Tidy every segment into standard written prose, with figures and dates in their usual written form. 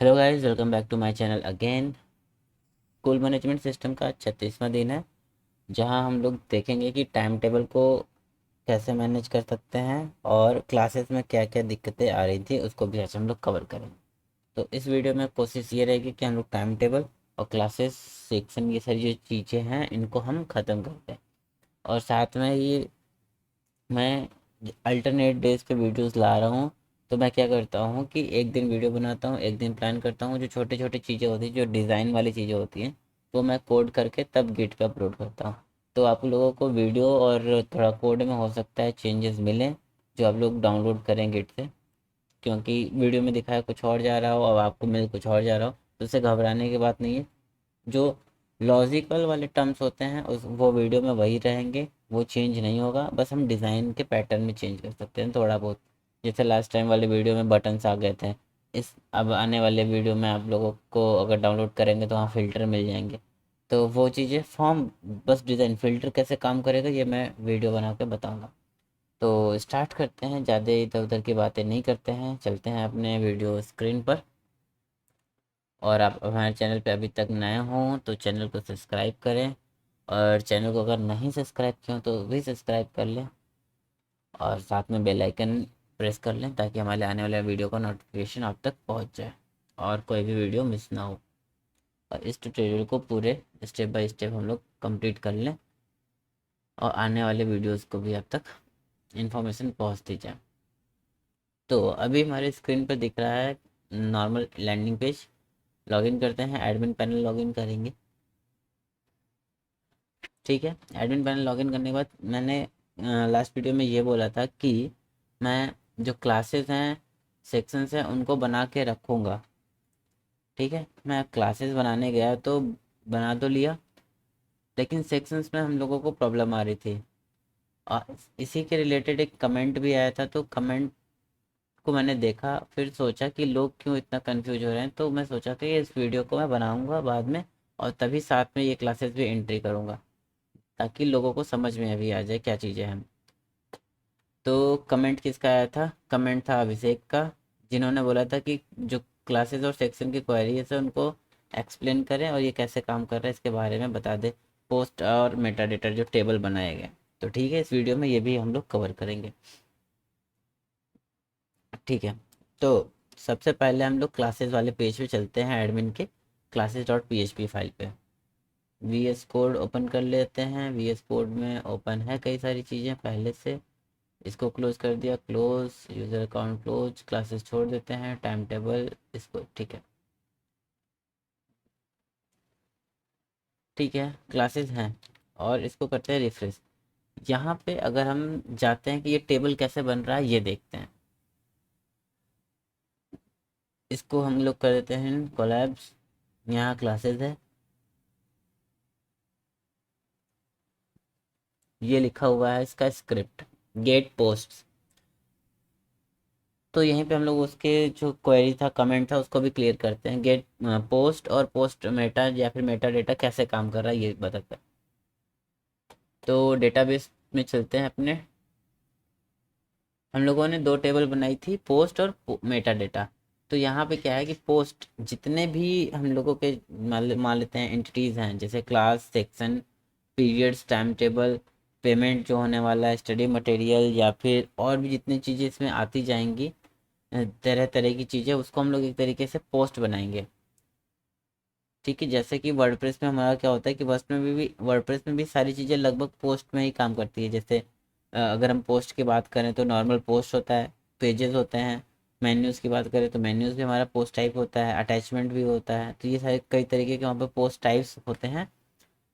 Hello guys, welcome back to my channel again. School management system का 36वां दिन है, जहां हम लोग देखेंगे कि टाइम टेबल को कैसे मैनेज कर सकते हैं और क्लासेस में क्या क्या दिक्कतें आ रही थी उसको भी आज हम लोग कवर करेंगे। तो इस वीडियो में कोशिश ये रहेगी कि हम लोग टाइम टेबल और क्लासेस सेक्शन ये सारी जो चीज़ें हैं इनको हम ख़त्म करते हैं। और साथ में ये मैं अल्टरनेट डेज पे वीडियोस ला रहा हूँ। तो मैं क्या करता हूँ कि एक दिन वीडियो बनाता हूँ, एक दिन प्लान करता हूँ। जो छोटे छोटे चीज़ें होती हैं, जो डिज़ाइन वाली चीज़ें होती हैं, वो मैं कोड करके तब गिट पे अपलोड करता हूँ। तो आप लोगों को वीडियो और थोड़ा कोड में हो सकता है चेंजेस मिलें, जो आप लोग डाउनलोड करें गिट से। क्योंकि वीडियो में दिखाया कुछ और जा रहा हो और आपको मिल कुछ और जा रहा हो, तो उससे घबराने की बात नहीं है। जो लॉजिकल वाले टर्म्स होते हैं उस वो वीडियो में वही रहेंगे, वो चेंज नहीं होगा। बस हम डिज़ाइन के पैटर्न में चेंज कर सकते हैं थोड़ा बहुत। जैसे लास्ट टाइम वाले वीडियो में बटन्स आ गए थे, इस अब आने वाले वीडियो में आप लोगों को अगर डाउनलोड करेंगे तो वहाँ फ़िल्टर मिल जाएंगे। तो वो चीज़ें फॉर्म, बस डिज़ाइन फ़िल्टर कैसे काम करेगा ये मैं वीडियो बना के बताऊँगा। तो स्टार्ट करते हैं, ज़्यादा इधर उधर की बातें नहीं करते हैं, चलते हैं अपने वीडियो स्क्रीन पर। और आप हमारे चैनल पे अभी तक नए हों तो चैनल को सब्सक्राइब करें, और चैनल को अगर नहीं सब्सक्राइब किया हो तो भी सब्सक्राइब कर लें, और साथ में बेल आइकन प्रेस कर लें ताकि हमारे आने वाले वीडियो का नोटिफिकेशन आप तक पहुंच जाए और कोई भी वीडियो मिस ना हो। और इस ट्यूटोरियल को पूरे स्टेप बाय स्टेप हम लोग कंप्लीट कर लें और आने वाले वीडियोस को भी आप तक इन्फॉर्मेशन पहुंचती जाए। तो अभी हमारे स्क्रीन पर दिख रहा है नॉर्मल लैंडिंग पेज। लॉगिन करते हैं, एडमिन पैनल लॉगिन करेंगे। ठीक है, एडमिन पैनल लॉगिन करने के बाद मैंने लास्ट वीडियो में ये बोला था कि मैं जो क्लासेस हैं, सेक्शंस हैं, उनको बना के रखूँगा। ठीक है, मैं क्लासेस बनाने गया तो बना तो लिया, लेकिन सेक्शंस में हम लोगों को प्रॉब्लम आ रही थी। और इसी के रिलेटेड एक कमेंट भी आया था, तो कमेंट को मैंने देखा, फिर सोचा कि लोग क्यों इतना कंफ्यूज हो रहे हैं। तो मैं सोचा कि इस वीडियो को मैं बनाऊंगा बाद में, और तभी साथ में ये क्लासेस भी एंट्री करूंगा, ताकि लोगों को समझ में अभी आ जाए क्या चीज़ें हैं। तो कमेंट किसका आया था? कमेंट था अभिषेक का, जिन्होंने बोला था कि जो क्लासेस और सेक्शन की क्वेरीज है उनको एक्सप्लेन करें और ये कैसे काम कर रहा है इसके बारे में बता दे, पोस्ट और मेटा डेटा जो टेबल बनाए गए। तो ठीक है, इस वीडियो में ये भी हम लोग कवर करेंगे। ठीक है, तो सबसे पहले हम लोग क्लासेस वाले पेज पे चलते हैं, एडमिन के classes dot P H P file पे। वी एस कोड ओपन कर लेते हैं। वी एस कोड में ओपन है कई सारी चीज़ें पहले से। इसको क्लोज कर दिया, close user account, close classes छोड़ देते हैं, टाइम टेबल इसको। ठीक है, ठीक है, क्लासेस हैं और इसको करते हैं रिफ्रेश। यहाँ पे अगर हम जाते हैं कि ये टेबल कैसे बन रहा है ये देखते हैं। इसको हम लोग कर देते हैं कोलैब्स। यहाँ क्लासेस है, ये लिखा हुआ है इसका स्क्रिप्ट, गेट पोस्ट। तो यहीं पे हम लोग उसके जो क्वेरी था, कमेंट था, उसको भी क्लियर करते हैं। गेट पोस्ट और पोस्ट मेटा या फिर मेटा डेटा कैसे काम कर रहा है ये बताता है। तो डेटाबेस में चलते हैं अपने। हम लोगों ने दो टेबल बनाई थी, पोस्ट और मेटा डेटा। तो यहाँ पे क्या है कि पोस्ट जितने भी हम लोगों के मान लेते हैं एंटिटीज़ हैं, जैसे class, section, periods, time table, payment जो होने वाला है, स्टडी मटेरियल, या फिर और भी जितनी चीज़ें इसमें आती जाएंगी, तरह तरह की चीज़ें, उसको हम लोग एक तरीके से पोस्ट बनाएंगे। ठीक है, जैसे कि वर्डप्रेस में हमारा क्या होता है कि वर्डप्रेस में भी सारी चीज़ें लगभग पोस्ट में ही काम करती है। जैसे अगर हम पोस्ट की बात करें तो नॉर्मल पोस्ट होता है, पेजेस होते हैं। मेन्यूज़ की बात करें तो मेन्यूज़ भी हमारा पोस्ट टाइप होता है, अटैचमेंट भी होता है। तो ये सारे कई तरीके के वहाँ पे पोस्ट टाइप्स होते हैं।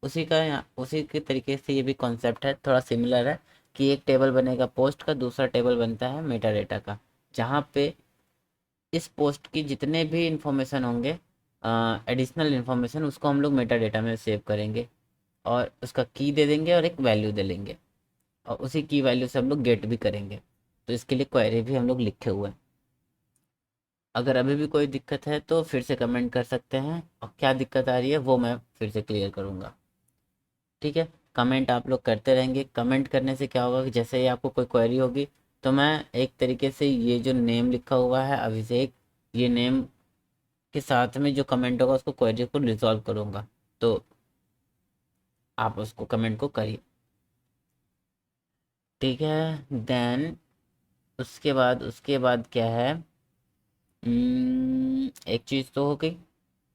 उसी के तरीके से ये भी कॉन्सेप्ट है, थोड़ा सिमिलर है, कि एक टेबल बनेगा पोस्ट का, दूसरा टेबल बनता है मेटा डेटा का। जहाँ पे इस पोस्ट की जितने भी इंफॉर्मेशन होंगे, एडिशनल इंफॉर्मेशन, उसको हम लोग मेटा डेटा में सेव करेंगे और उसका की दे देंगे और एक वैल्यू दे लेंगे, और उसी की वैल्यू से हम लोग गेट भी करेंगे। तो इसके लिए क्वेरी भी हम लोग लिखे हुए हैं। अगर अभी भी कोई दिक्कत है तो फिर से कमेंट कर सकते हैं, और क्या दिक्कत आ रही है वो मैं फिर से क्लियर करूँगा। ठीक है, कमेंट आप लोग करते रहेंगे। कमेंट करने से क्या होगा कि जैसे ही आपको कोई क्वेरी होगी, तो मैं एक तरीके से ये जो नेम लिखा हुआ है अभिषेक, ये नेम के साथ में जो कमेंट होगा उसको क्वेरी को रिजॉल्व करूँगा, तो आप उसको कमेंट को करिए। ठीक है, देन उसके बाद क्या है, एक चीज़ तो हो गई।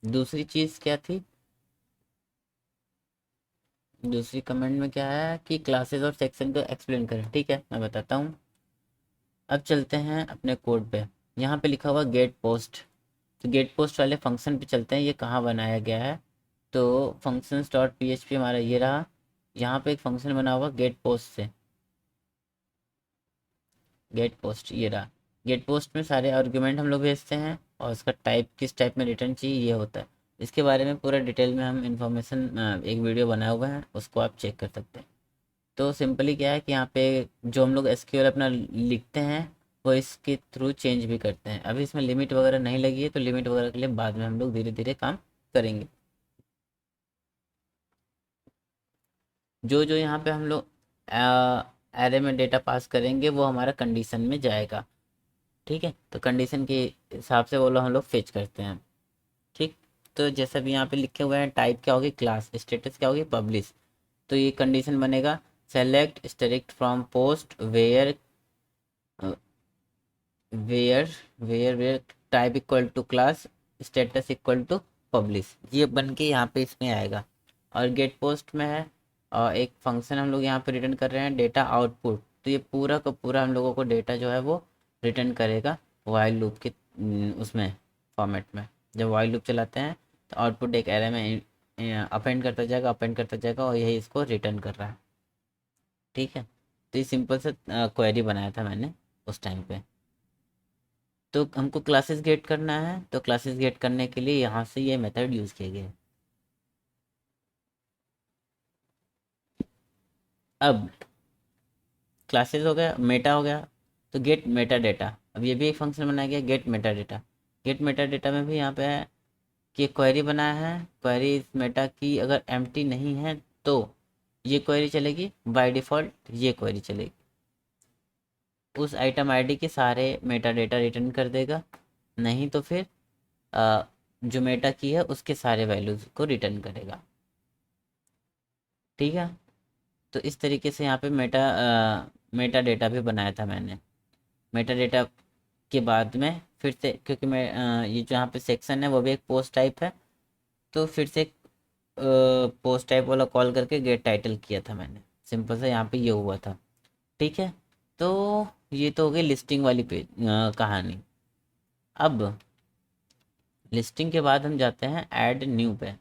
दूसरी चीज़ क्या थी, दूसरी कमेंट में क्या है कि क्लासेस और सेक्शन को एक्सप्लेन करें। ठीक है, मैं बताता हूँ। अब चलते हैं अपने कोड पे। यहाँ पे लिखा हुआ गेट पोस्ट, तो गेट पोस्ट वाले फंक्शन पे चलते हैं। ये कहाँ बनाया गया है, तो functions dot P H P हमारा ये रहा। यहाँ पे एक फंक्शन बना हुआ गेट पोस्ट से, गेट पोस्ट ये रहा। गेट पोस्ट में सारे आर्गुमेंट हम लोग भेजते हैं और उसका टाइप किस टाइप में रिटर्न चाहिए ये होता है। इसके बारे में पूरा डिटेल में हम इंफॉर्मेशन एक वीडियो बनाया हुआ है, उसको आप चेक कर सकते हैं। तो सिंपली क्या है कि यहाँ पे जो हम लोग एसक्यूएल अपना लिखते हैं वो इसके थ्रू चेंज भी करते हैं। अभी इसमें लिमिट वगैरह नहीं लगी है, तो लिमिट वगैरह के लिए बाद में हम लोग धीरे धीरे काम करेंगे। जो जो यहाँ पे हम लोग एरे में डेटा पास करेंगे वो हमारा कंडीशन में जाएगा। ठीक है, तो कंडीशन के हिसाब से वो लोग हम लोग फेच करते हैं। ठीक, तो जैसा भी यहाँ पे लिखे हुए हैं, टाइप क्या होगी क्लास, स्टेटस क्या होगी पब्लिश। तो ये कंडीशन बनेगा select strict from post where where where type equal to class status equal to publish, ये बन के यहाँ पे इसमें आएगा। और गेट पोस्ट में है और एक फंक्शन हम लोग यहाँ पे रिटर्न कर रहे हैं डेटा आउटपुट। तो ये पूरा का पूरा हम लोगों को डेटा जो है वो रिटर्न करेगा वाइल लूप के उसमें फॉर्मेट में। जब वाइल लूप चलाते हैं तो आउटपुट एक एरे में अपेंड करता जाएगा, अपेंड करता जाएगा, और यही इसको रिटर्न कर रहा है। ठीक है, तो ये सिंपल सा क्वेरी बनाया था मैंने उस टाइम पे। तो हमको क्लासेस गेट करना है, तो क्लासेस गेट करने के लिए यहाँ से ये मेथड यूज़ किए गए। अब क्लासेस हो गया, मेटा हो गया, तो गेट मेटा डेटा। अब ये भी एक फंक्शन बनाया गया get meta data. Get meta data में भी यहाँ पे है कि क्वेरी बनाया है। क्वेरी इस मेटा की अगर एम्प्टी नहीं है तो ये क्वेरी चलेगी, बाय डिफ़ॉल्ट ये क्वेरी चलेगी। उस आइटम आईडी के सारे मेटा डेटा रिटर्न कर देगा, नहीं तो फिर अ, जो मेटा की है उसके सारे वैल्यूज़ को रिटर्न करेगा। ठीक है, तो इस तरीके से यहाँ पे मेटा डेटा भी बनाया था मैंने। मेटा डेटा के बाद में फिर से, क्योंकि मैं ये जो यहाँ पे सेक्शन है वो भी एक पोस्ट टाइप है, तो फिर से एक पोस्ट टाइप वाला कॉल करके गेट टाइटल किया था मैंने। सिंपल सा यहाँ पे ये हुआ था। ठीक है, तो ये तो हो गई लिस्टिंग वाली पेज कहानी। अब लिस्टिंग के बाद हम जाते हैं ऐड न्यू पे।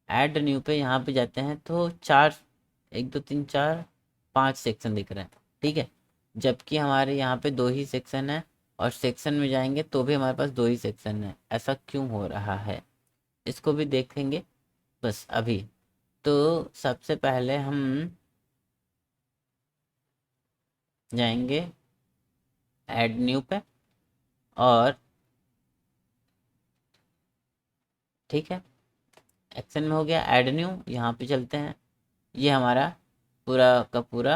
ऐड न्यू पे यहाँ पे जाते हैं तो चार, एक दो तीन चार पांच सेक्शन दिख रहे हैं। ठीक है, जबकि हमारे यहाँ पे दो ही सेक्शन है, और सेक्शन में जाएंगे तो भी हमारे पास दो ही सेक्शन है। ऐसा क्यों हो रहा है इसको भी देखेंगे बस अभी। तो सबसे पहले हम जाएंगे ऐड न्यू पे, और ठीक है, एक्शन में हो गया ऐड न्यू। यहाँ पे चलते हैं, ये हमारा पूरा का पूरा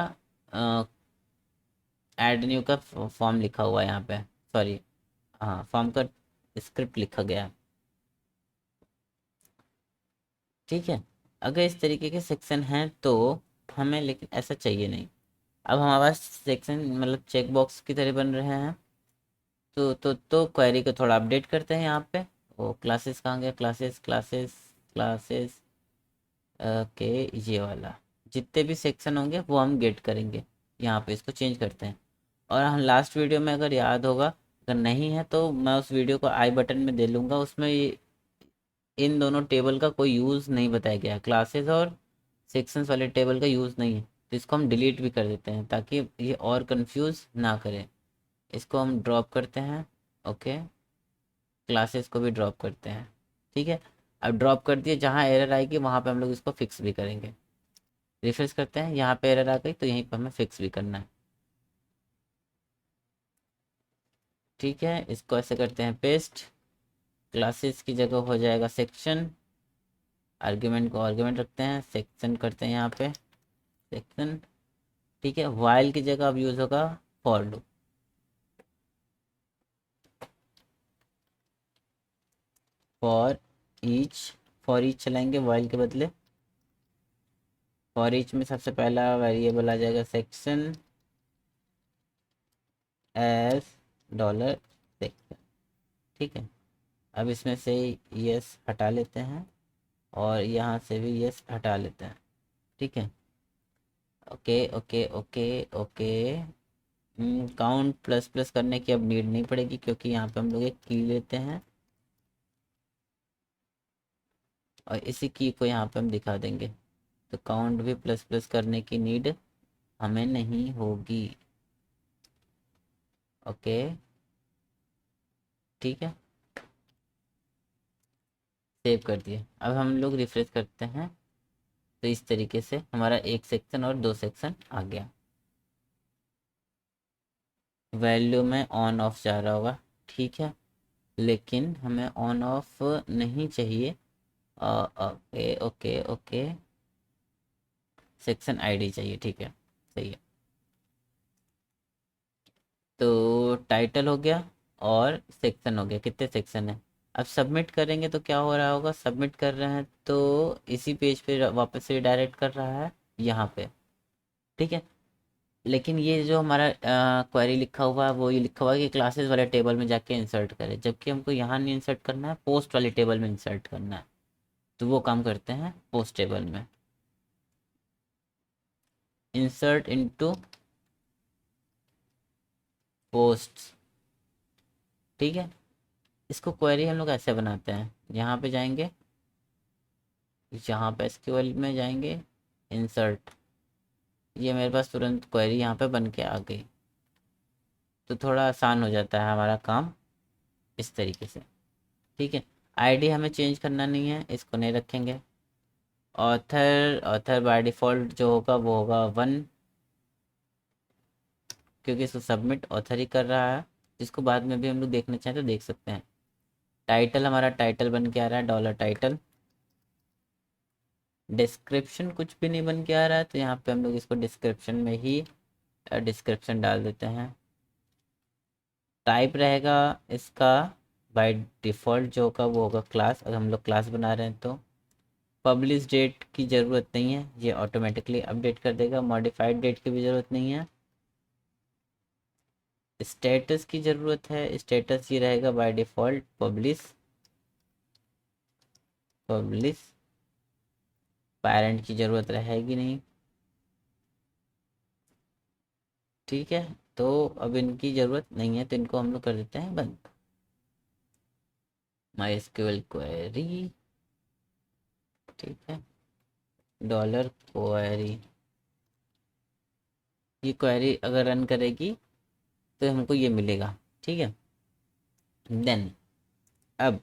ऐड न्यू का फॉर्म लिखा हुआ है यहाँ पे, सॉरी, हाँ फॉर्म का स्क्रिप्ट लिखा गया है। ठीक है, अगर इस तरीके के सेक्शन हैं तो हमें, लेकिन ऐसा चाहिए नहीं। अब हमारे पास सेक्शन मतलब चेक बॉक्स की तरह बन रहे हैं। तो क्वेरी को थोड़ा अपडेट करते हैं यहाँ पे। वो क्लासेस कहाँ गया, क्लासेस क्लासेस क्लासेस, ओके, ये वाला। जितने भी सेक्शन होंगे वो हम गेट करेंगे, यहाँ पे इसको चेंज करते हैं। और हम लास्ट वीडियो में अगर याद होगा, अगर नहीं है तो मैं उस वीडियो को आई बटन में दे लूँगा, उसमें ये इन दोनों टेबल का कोई यूज़ नहीं बताया गया, क्लासेस और सेक्शंस वाले टेबल का यूज़ नहीं है। तो इसको हम डिलीट भी कर देते हैं ताकि ये और कंफ्यूज ना करे। इसको हम ड्रॉप करते हैं, ओके, क्लासेस को भी ड्रॉप करते हैं। ठीक है, अब ड्रॉप कर दिए, जहाँ एरर आएगी वहाँ पे हम लोग इसको फिक्स भी करेंगे। रिफ्रेश करते हैं, यहाँ पे एरर आ गई तो यहीं पर हमें फिक्स भी करना है। ठीक है, इसको ऐसे करते हैं पेस्ट, क्लासेस की जगह हो जाएगा सेक्शन, आर्ग्यूमेंट को आर्ग्यूमेंट रखते हैं, सेक्शन करते हैं यहाँ पे सेक्शन। ठीक है, वाइल की जगह अब यूज़ होगा for loop. For each, for each चलाएंगे वाइल के बदले। फॉर ईच में सबसे पहला वेरिएबल आ जाएगा सेक्शन एस डॉलर सेक्शन। ठीक है, अब इसमें से यस हटा लेते हैं और यहाँ से भी यस हटा लेते हैं। ठीक है, okay okay okay okay. Count plus plus करने की अब नीड नहीं पड़ेगी, क्योंकि यहाँ पे हम लोग एक की लेते हैं और इसी की को यहाँ पे हम दिखा देंगे, तो काउंट भी प्लस प्लस करने की नीड हमें नहीं होगी। ओके, ठीक है, सेव कर दिए। अब हम लोग रिफ्रेश करते हैं, तो इस तरीके से हमारा एक सेक्शन और दो सेक्शन आ गया। वैल्यू में ऑन ऑफ जा रहा होगा, ठीक है, लेकिन हमें ऑन ऑफ नहीं चाहिए। Okay okay okay, section ID चाहिए, ठीक है, सही है। तो टाइटल हो गया और सेक्शन हो गया। कितने सेक्शन है? अब सबमिट करेंगे तो क्या हो रहा होगा, सबमिट कर रहे हैं तो इसी पेज पे वापस से डायरेक्ट कर रहा है यहाँ पे। ठीक है, लेकिन ये जो हमारा क्वेरी लिखा हुआ है वो ये लिखा हुआ है कि क्लासेस वाले टेबल में जाके इंसर्ट करें, जबकि हमको यहाँ नहीं इंसर्ट करना है, पोस्ट वाले टेबल में इंसर्ट करना है। तो वो काम करते हैं पोस्ट टेबल में, इंसर्ट इनटू पोस्ट। ठीक है, इसको क्वेरी हम लोग ऐसे बनाते हैं, यहाँ पे जाएंगे, यहाँ पे एसक्यूएल में जाएंगे, इंसर्ट, ये मेरे पास तुरंत क्वेरी यहाँ पे बन के आ गई। तो थोड़ा आसान हो जाता है हमारा काम इस तरीके से। ठीक है, आईडी हमें चेंज करना नहीं है, इसको नहीं रखेंगे। ऑथर, ऑथर बाय डिफ़ॉल्ट जो होगा वो होगा 1, क्योंकि इसको सबमिट ऑथर ही कर रहा है, जिसको बाद में भी हम लोग देखना चाहें तो देख सकते हैं। टाइटल हमारा टाइटल बन के आ रहा है, डॉलर टाइटल। डिस्क्रिप्शन कुछ भी नहीं बन के आ रहा है, तो यहाँ पे हम लोग इसको डिस्क्रिप्शन में ही डिस्क्रिप्शन डाल देते हैं। टाइप रहेगा इसका बाय डिफ़ॉल्ट जो होगा वो होगा क्लास, अगर हम लोग क्लास बना रहे हैं तो। पब्लिश डेट की ज़रूरत नहीं है, ये ऑटोमेटिकली अपडेट कर देगा। मॉडिफाइड डेट की भी ज़रूरत नहीं है। स्टेटस की ज़रूरत है, स्टेटस ये रहेगा by default publish, publish. Parent की ज़रूरत रहेगी नहीं। ठीक है, तो अब इनकी ज़रूरत नहीं है, तो इनको हम लोग कर देते हैं बंद। माई एसक्यूएल क्वेरी, ठीक है, डॉलर क्वेरी। ये क्वेरी अगर रन करेगी तो हमको ये मिलेगा। ठीक है, देन अब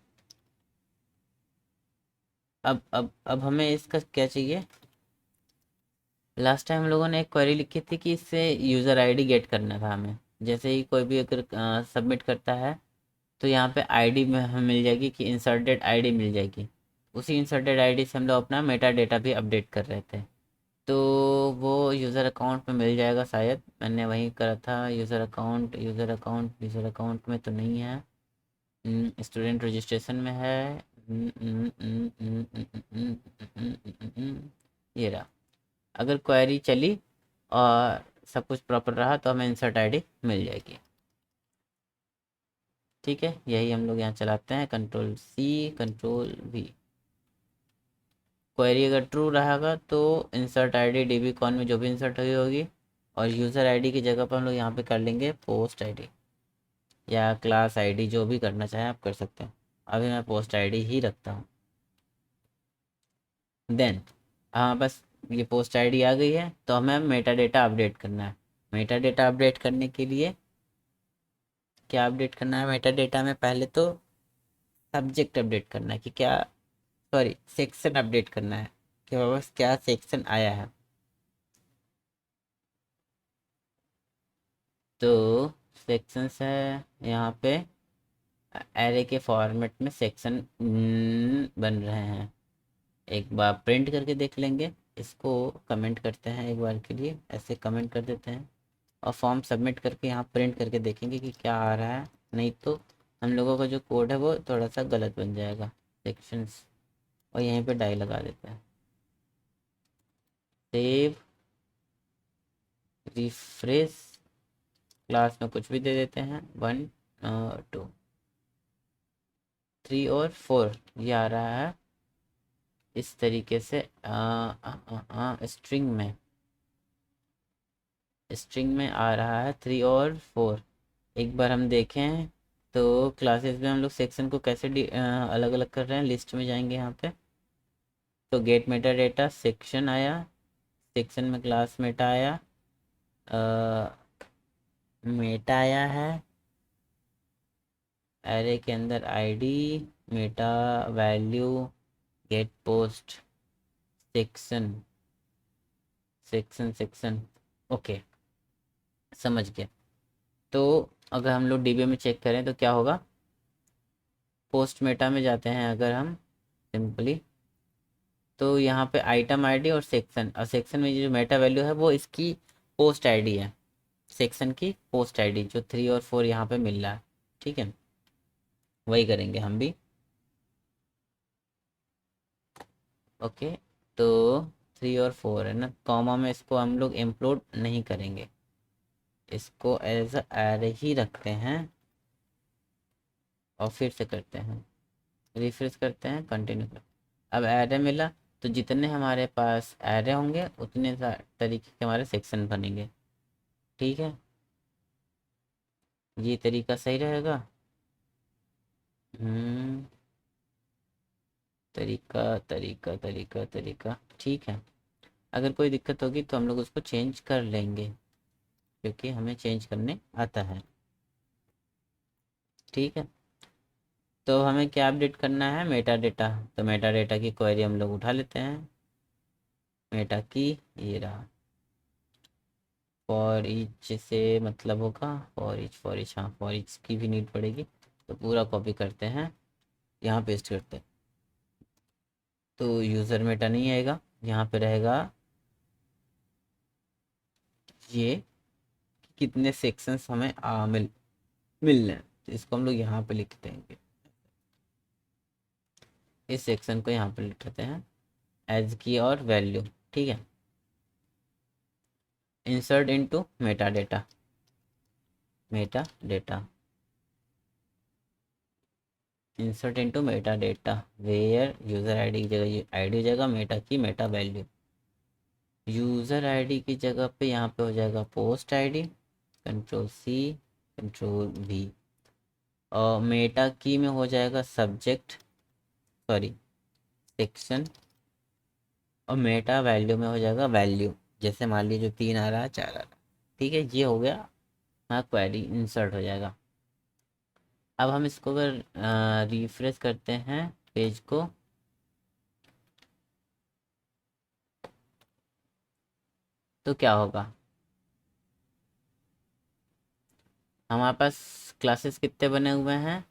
अब हमें इसका क्या चाहिए। लास्ट टाइम हम लोगों ने एक क्वेरी लिखी थी कि इससे यूज़र आईडी गेट करना था हमें। जैसे ही कोई भी अगर सबमिट करता है तो यहाँ पे आईडी में हमें मिल जाएगी कि इंसर्टेड आईडी मिल जाएगी। उसी इंसर्टेड आईडी से हम लोग अपना मेटा डेटा भी अपडेट कर रहे थे, तो वो यूज़र अकाउंट में मिल जाएगा शायद। मैंने वहीं करा था, user account, user account, user account में तो नहीं है, स्टूडेंट रजिस्ट्रेशन में है। ये रहा। अगर क्वेरी चली और सब कुछ प्रॉपर रहा तो हमें इंसर्ट आईडी मिल जाएगी। ठीक है, यही हम लोग यहाँ चलाते हैं, control C control V. Query अगर ट्रू रहेगा तो इंसर्ट आईडी डीबी कॉन में जो भी इंसर्ट हुई होगी, और यूज़र आईडी की जगह पर हम लोग यहाँ पे कर लेंगे पोस्ट आईडी या क्लास आईडी, जो भी करना चाहें आप कर सकते हैं। अभी मैं पोस्ट आईडी ही रखता हूँ। देन हाँ, बस ये पोस्ट आईडी आ गई है, तो हमें मेटा डेटा अपडेट करना है। मेटा डेटा अपडेट करने के लिए क्या अपडेट करना है, मेटा डेटा में पहले तो सब्जेक्ट अपडेट करना है कि क्या, सॉरी सेक्शन अपडेट करना है कि बस क्या सेक्शन आया है। तो सेक्शंस है यहाँ पे, एरे के फॉर्मेट में सेक्शन बन रहे हैं। एक बार प्रिंट करके देख लेंगे, इसको कमेंट करते हैं एक बार के लिए, ऐसे कमेंट कर देते हैं और फॉर्म सबमिट करके यहाँ प्रिंट करके देखेंगे कि क्या आ रहा है। नहीं तो हम लोगों का जो कोड है वो थोड़ा सा गलत बन जाएगा। सेक्शंस, और यहीं पे डाई लगा देते हैं। सेव, रिफ्रेश, क्लास में कुछ भी दे देते हैं, 1 2 3 और 4 ये आ रहा है इस तरीके से स्ट्रिंग में आ रहा है 3 और 4। एक बार हम देखें तो क्लासेस में हम लोग सेक्शन को कैसे अलग अलग कर रहे हैं। लिस्ट में जाएंगे यहाँ पे, तो गेट मेटा डेटा सेक्शन आया, सेक्शन में क्लास मेटा आया, मेटा आया है, एरे के अंदर ID, Meta value, get post, section section section. Okay, समझ गया। तो अगर हम लोग डीबी में चेक करें तो क्या होगा, पोस्ट मेटा में जाते हैं अगर हम सिंपली, तो यहाँ पे आइटम आईडी और सेक्शन, और सेक्शन में जो मेटा वैल्यू है वो इसकी पोस्ट आईडी है, सेक्शन की पोस्ट आईडी जो 3 और 4 यहाँ पे मिल रहा है। ठीक है, वही करेंगे हम भी। ओके, तो 3 और 4 है ना, कॉमा में इसको हम लोग इंक्लूड नहीं करेंगे, इसको एज अ एरे ही रखते हैं और फिर से करते हैं, रिफ्रेश करते हैं, कंटिन्यू करते हैं। अब एरे मिला, तो जितने हमारे पास एरे होंगे उतने तरीके के हमारे सेक्शन बनेंगे। ठीक है, ये तरीका सही रहेगा। हम्म, तरीका तरीका तरीका तरीका ठीक है। अगर कोई दिक्कत होगी तो हम लोग उसको चेंज कर लेंगे, क्योंकि हमें चेंज करने आता है। ठीक है, तो हमें क्या अपडेट करना है, मेटा डेटा। तो मेटा डेटा की क्वेरी हम लोग उठा लेते हैं, मेटा की, ये रहा, फॉर ईच से मतलब होगा, फॉर ईच, हाँ फॉर ईच की भी नीड पड़ेगी, तो पूरा कॉपी करते हैं, यहाँ पेस्ट करते हैं। तो यूज़र मेटा नहीं आएगा, यहाँ पे रहेगा ये कितने सेक्शंस हमें मिल रहे हैं, तो इसको हम लोग यहाँ पे लिख देंगे, इस सेक्शन को यहाँ पे लिखते हैं एज की और वैल्यू। ठीक है, insert into meta data, meta data, insert into meta data, where user ID की जगह आईडी हो जाएगा, मेटा की मेटा वैल्यू, यूज़र आईडी की जगह पे यहाँ पे हो जाएगा post ID, control C, control V, और मेटा की में हो जाएगा सब्जेक्ट, सॉरी सेक्शन, और मेटा वैल्यू में हो जाएगा वैल्यू, जैसे मान लीजिए जो 3 आ रहा है 4 आ रहा है। ठीक है, ये हो गया, हाँ क्वेरी इंसर्ट हो जाएगा। अब हम इसको अगर रिफ्रेश करते हैं पेज को, तो क्या होगा, हमारे पास क्लासेस कितने बने हुए हैं,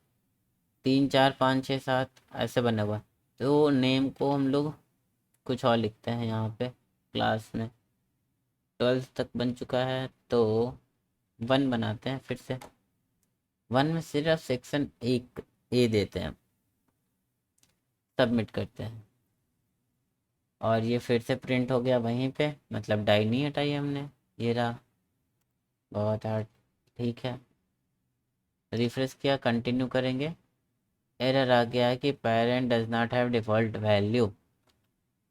3 4 5 6 7 ऐसे बने हुए हैं। तो नेम को हम लोग कुछ और लिखते हैं यहाँ पे, क्लास में 12 तक बन चुका है, तो 1 बनाते हैं फिर से, 1 में सिर्फ सेक्शन एक ए देते हैं, सबमिट करते हैं, और ये फिर से प्रिंट हो गया वहीं पे, मतलब डाई नहीं हटाई हमने, ये रहा, बहुत हार्ड। ठीक है, रिफ्रेश किया, कंटिन्यू करेंगे, एरर आ गया है कि parent does not have default value.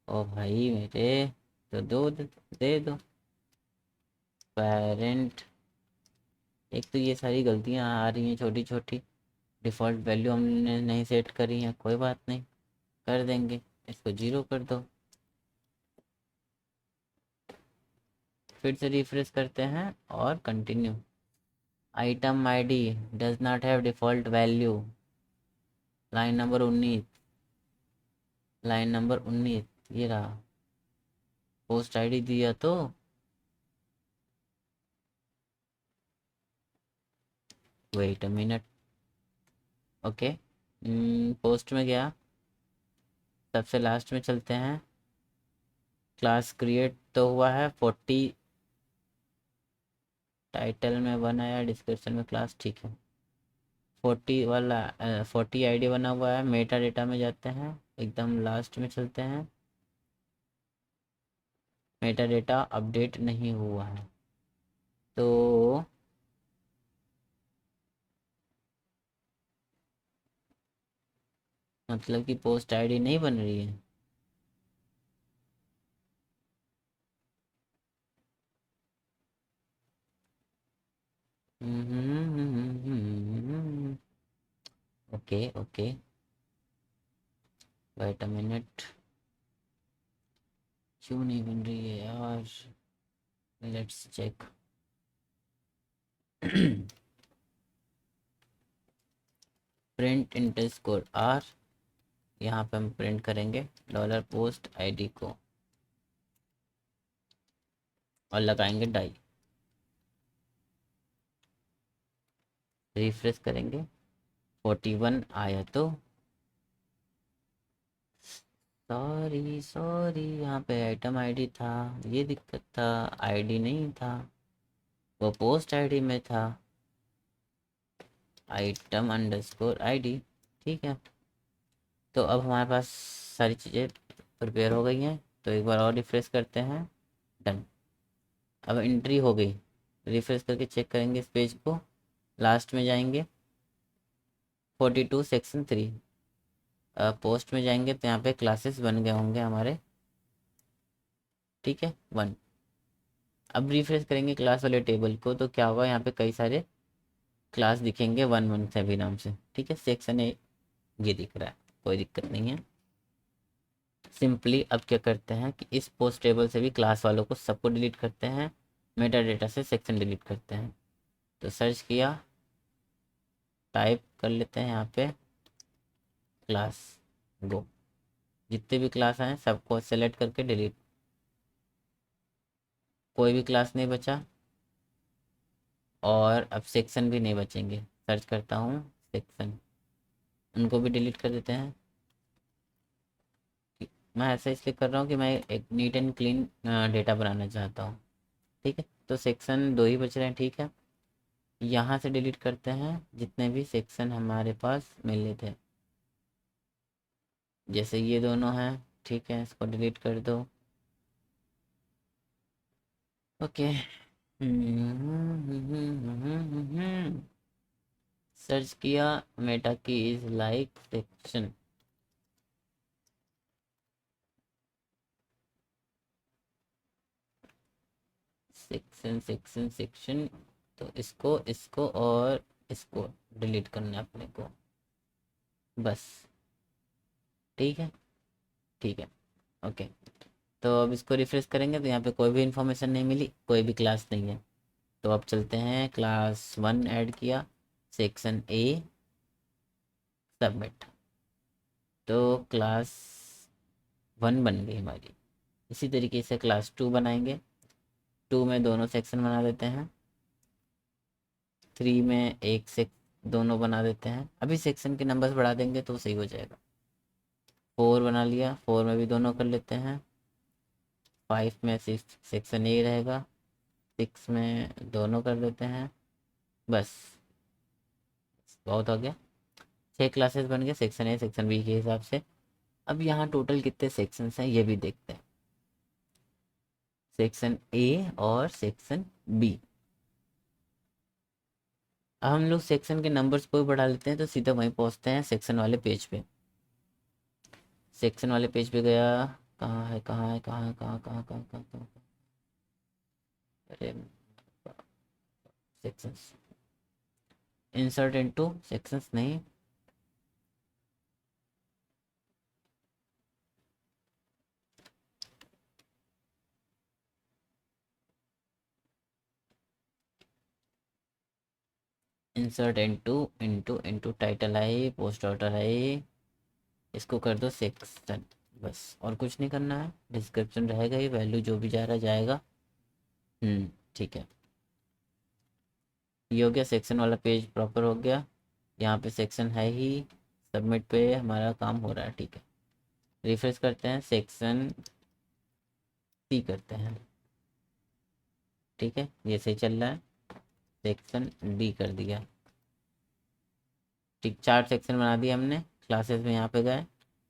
ओ भाई मेरे, तो दे दो पेरेंट। एक तो ये सारी गलतियां आ रही हैं छोटी छोटी, डिफ़ॉल्ट वैल्यू हमने नहीं सेट करी है, कोई बात नहीं, कर देंगे, इसको 0 कर दो, फिर से रिफ्रेश करते हैं और continue, item ID does not have default value, line number 19, line number 19, ये रहा, पोस्ट आईडी दिया तो wait a minute. Okay, post में गया, सबसे लास्ट में चलते हैं, क्लास क्रिएट तो हुआ है 40, टाइटल में 1 आया, डिस्क्रिप्शन में क्लास, ठीक है 40 वाला 40 आईडी बना हुआ है। मेटा डेटा में जाते हैं, एकदम लास्ट में चलते हैं। मेटा डेटा अपडेट नहीं हुआ है, तो मतलब कि पोस्ट आईडी नहीं बन रही है। Okay okay, wait a minute. क्यों नहीं बन रही है यार? Let's check. Print underscore R, यहाँ पे हम प्रिंट करेंगे डॉलर पोस्ट आईडी को और लगाएंगे डाई। रिफ्रेश करेंगे, 41 आया। तो सॉरी सॉरी, यहाँ पे आइटम आईडी था, ये दिक्कत था, आईडी नहीं था, वो पोस्ट आईडी में था, आइटम अंडरस्कोर आईडी। ठीक है, तो अब हमारे पास सारी चीज़ें प्रिपेयर हो गई हैं। तो एक बार और रिफ्रेश करते हैं, डन। अब एंट्री हो गई। रिफ्रेश करके चेक करेंगे इस पेज को, लास्ट में जाएंगे 42 सेक्शन 3, पोस्ट में जाएंगे तो यहाँ पे क्लासेस बन गए होंगे हमारे। ठीक है, 1। अब रिफ्रेश करेंगे क्लास वाले टेबल को, तो क्या होगा, यहाँ पे कई सारे क्लास दिखेंगे 117 नाम से। ठीक है, सेक्शन ए ये दिख रहा है, कोई दिक्कत नहीं है। सिंपली अब क्या करते हैं कि इस पोस्ट टेबल से भी क्लास वालों को सबको डिलीट करते हैं, मेटा डेटा से सेक्शन डिलीट करते हैं। तो सर्च किया, टाइप कर लेते हैं यहाँ पे क्लास, गो। जितने भी क्लास हैं सबको सेलेक्ट करके डिलीट, कोई भी क्लास नहीं बचा। और अब सेक्शन भी नहीं बचेंगे। सर्च करता हूँ सेक्शन, उनको भी डिलीट कर देते हैं। मैं ऐसा इसलिए कर रहा हूँ कि मैं एक नीट एंड क्लीन डेटा बनाना चाहता हूँ। ठीक है, तो सेक्शन 2 ही बच रहे हैं। ठीक है, यहाँ से डिलीट करते हैं जितने भी सेक्शन हमारे पास मिले थे, जैसे ये दोनों हैं। ठीक है, इसको डिलीट कर दो। ओके, सर्च किया, मेटा की is like section, section section section. तो इसको इसको और इसको डिलीट करना है अपने को, बस। ठीक है, ठीक है, ओके। तो अब इसको रिफ्रेश करेंगे तो यहाँ पे कोई भी इंफॉर्मेशन नहीं मिली, कोई भी क्लास नहीं है। तो अब चलते हैं, क्लास 1 ऐड किया, सेक्शन ए, सबमिट। तो क्लास 1 बन गई हमारी। इसी तरीके से क्लास 2 बनाएंगे, 2 में दोनों सेक्शन बना देते हैं, 3 में एक से दोनों बना देते हैं। अभी सेक्शन के नंबर्स बढ़ा देंगे तो सही हो जाएगा। 4 बना लिया, 4 में भी दोनों कर लेते हैं। 5 में सेक्शन ए रहेगा, 6 में दोनों कर देते हैं, बस। बहुत हो गया, 6 क्लासेस बन गए, सेक्शन ए सेक्शन बी के हिसाब से। अब यहाँ टोटल कितने सेक्शंस हैं ये भी देखते हैं, सेक्शन ए और सेक्शन बी। अब हम लोग सेक्शन के नंबर्स को भी बढ़ा लेते हैं, तो सीधा वहीं पहुँचते हैं सेक्शन वाले पेज पे। सेक्शन वाले पेज पे गया, कहाँ है कहाँ है कहाँ है कहाँ कहाँ कहाँ कहाँ कहाँ, अरे सेक्शंस, इंसर्ट इनटू सेक्शंस नहीं, insert into into into title है, पोस्ट ऑर्डर है, इसको कर दो सेक्शन, बस। और कुछ नहीं करना है, डिस्क्रिप्शन रहेगा ही, वैल्यू जो भी जा रहा जाएगा। ठीक है, ये हो गया, सेक्शन वाला पेज प्रॉपर हो गया। यहाँ पे सेक्शन है ही, सबमिट पे हमारा काम हो रहा है। ठीक है, रिफ्रेश करते हैं, सेक्शन सी करते हैं। ठीक है, ये सही चल रहा है। सेक्शन डी कर दिया, ठीक, 4 सेक्शन बना दिए हमने। क्लासेस में यहाँ पे गए,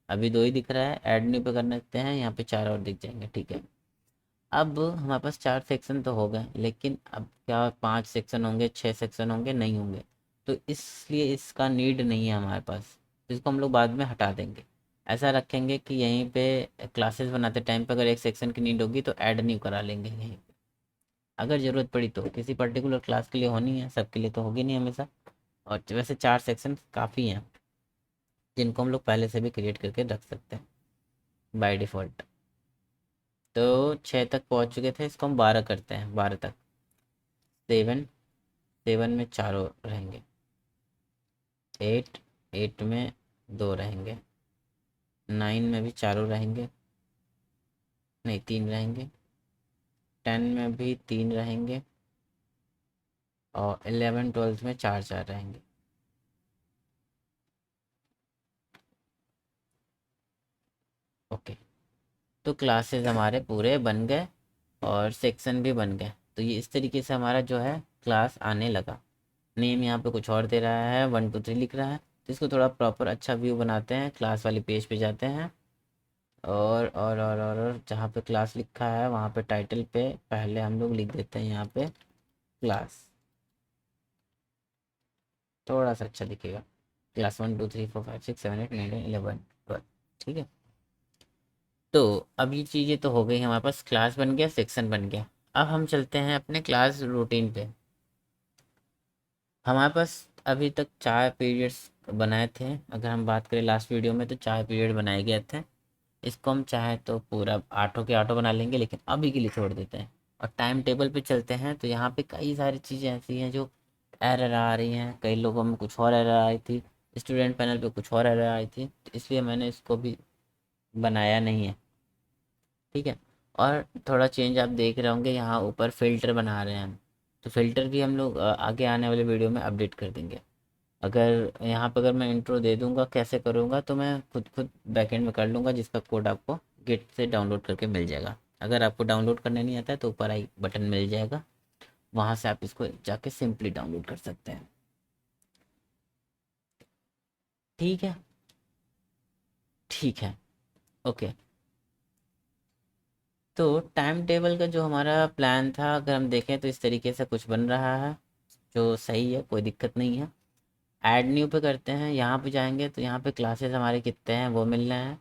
अभी 2 ही दिख रहा है, ऐड न्यू पे कर देते हैं, यहाँ पे 4 और दिख जाएंगे। ठीक है, अब हमारे पास 4 सेक्शन तो हो गए, लेकिन अब क्या 5 सेक्शन होंगे, 6 सेक्शन होंगे? नहीं होंगे। तो इसलिए इसका नीड नहीं है हमारे पास, तो इसको हम लोग बाद में हटा देंगे। ऐसा रखेंगे कि यहीं पे क्लासेस बनाते टाइम पे अगर एक सेक्शन की नीड होगी तो ऐड न्यू करा लेंगे यहीं पे। अगर ज़रूरत पड़ी तो किसी पर्टिकुलर क्लास के लिए होनी है, सबके लिए तो होगी नहीं हमेशा। और वैसे 4 सेक्शन काफ़ी हैं, जिनको हम लोग पहले से भी क्रिएट करके रख सकते हैं बाय डिफ़ॉल्ट। तो 6 तक पहुंच चुके थे, इसको हम 12 करते हैं, 12 तक। 7, 7 में 4 रहेंगे। 8, 8 में 2 रहेंगे। 9 में भी 4 रहेंगे, नहीं 3 रहेंगे। 10 में भी 3 रहेंगे, और 11, 12 में 4 4 रहेंगे। ओके, तो क्लासेस हमारे पूरे बन गए और सेक्शन भी बन गए। तो ये इस तरीके से हमारा जो है क्लास आने लगा। नेम यहाँ पे कुछ और दे रहा है, 1 2 3 लिख रहा है, तो इसको थोड़ा प्रॉपर अच्छा व्यू बनाते हैं। क्लास वाली पेज पे जाते हैं, और जहाँ पे क्लास लिखा है वहाँ पे टाइटल पे पहले हम लोग लिख देते हैं यहाँ पे क्लास। थोड़ा सा अच्छा दिखेगा। क्लास 1 2 3 4 5 6 7 8 9 10 11 12। ठीक है, तो अब ये चीज़ें तो हो गई, हमारे पास क्लास बन गया, सेक्शन बन गया। अब हम चलते हैं अपने क्लास रूटीन पे। हमारे पास अभी तक 4 पीरियड्स बनाए थे। अगर हम बात करें लास्ट वीडियो में, तो 4 पीरियड बनाए गए थे। इसको हम चाहे तो पूरा आठों के आठों बना लेंगे, लेकिन अभी के लिए छोड़ देते हैं। और टाइम टेबल पे चलते हैं, तो यहाँ पे कई सारी चीज़ें ऐसी हैं जो एरर आ रही हैं। कई लोगों में कुछ और एरर आई थी, स्टूडेंट पैनल पे कुछ और एरर आई थी, तो इसलिए मैंने इसको भी बनाया नहीं है। ठीक है, और थोड़ा चेंज आप देख रहे होंगे, यहाँ ऊपर फ़िल्टर बना रहे हैं हम। तो फ़िल्टर भी हम लोग आगे आने वाले वीडियो में अपडेट कर देंगे। अगर यहाँ पर अगर मैं इंट्रो दे दूँगा कैसे करूँगा, तो मैं खुद खुद बैकएंड में कर लूँगा, जिसका कोड आपको गिट से डाउनलोड करके मिल जाएगा। अगर आपको डाउनलोड करने नहीं आता है तो ऊपर आई बटन मिल जाएगा, वहाँ से आप इसको जाके सिंपली डाउनलोड कर सकते हैं। ठीक है, ठीक है, ओके। तो टाइम टेबल का जो हमारा प्लान था, अगर हम देखें तो इस तरीके से कुछ बन रहा है, जो सही है, कोई दिक्कत नहीं है। ऐड न्यू पे करते हैं, यहाँ पे जाएंगे तो यहाँ पे क्लासेस हमारे कितने हैं वो मिल रहे हैं।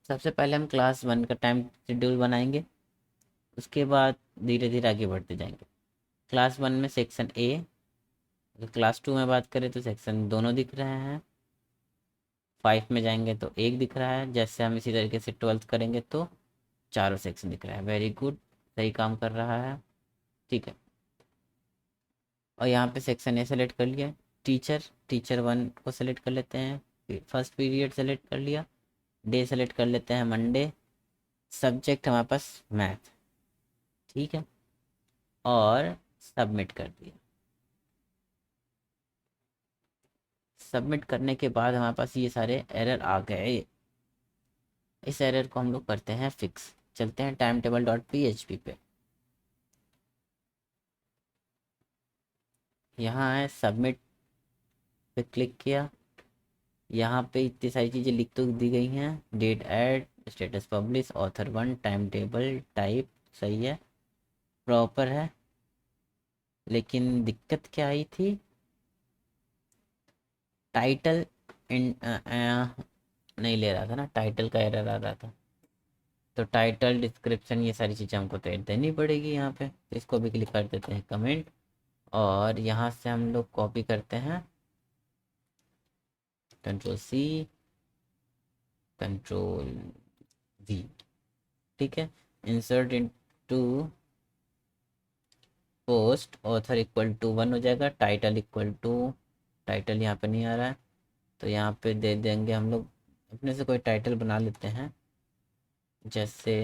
सबसे पहले हम क्लास 1 का टाइम शेड्यूल बनाएंगे, उसके बाद धीरे धीरे आगे बढ़ते जाएंगे। क्लास 1 में सेक्शन ए, अगर क्लास 2 में बात करें तो सेक्शन दोनों दिख रहे हैं। 5 में जाएंगे तो एक दिख रहा है। जैसे हम इसी तरीके से 12th करेंगे तो चारों सेक्शन दिख रहा है। वेरी गुड, सही काम कर रहा है। ठीक है, और यहाँ पे सेक्शन ए सेलेक्ट कर लिया। टीचर, टीचर 1 को सेलेक्ट कर लेते हैं। फर्स्ट पीरियड सेलेक्ट कर लिया। डे सेलेक्ट कर लेते हैं मंडे। सब्जेक्ट हमारे पास मैथ। ठीक है, और सबमिट कर दिया। सबमिट करने के बाद हमारे पास ये सारे एरर आ गए। इस एरर को हम लोग करते हैं फिक्स। चलते हैं time table dot P H P पे। यहाँ है सबमिट पे क्लिक किया। यहाँ पे इतनी सारी चीज़ें लिख तो दी गई हैं, date add, status publish, author 1, time table, type सही है, प्रॉपर है। लेकिन दिक्कत क्या आई थी, टाइटल इन नहीं ले रहा था ना, टाइटल का एरर आ रहा था। तो टाइटल, डिस्क्रिप्शन, ये सारी चीज़ें हमको तो देनी पड़ेगी यहाँ पे। तो इसको भी क्लिक कर देते हैं कमेंट, और यहाँ से हम लोग कॉपी करते हैं, कंट्रोल सी, कंट्रोल वी। ठीक है, insert into post, author equal to 1 हो जाएगा, टाइटल इक्वल टू, टाइटल यहाँ पे नहीं आ रहा है, तो यहाँ पे दे देंगे हम लोग अपने से कोई टाइटल बना लेते हैं। जैसे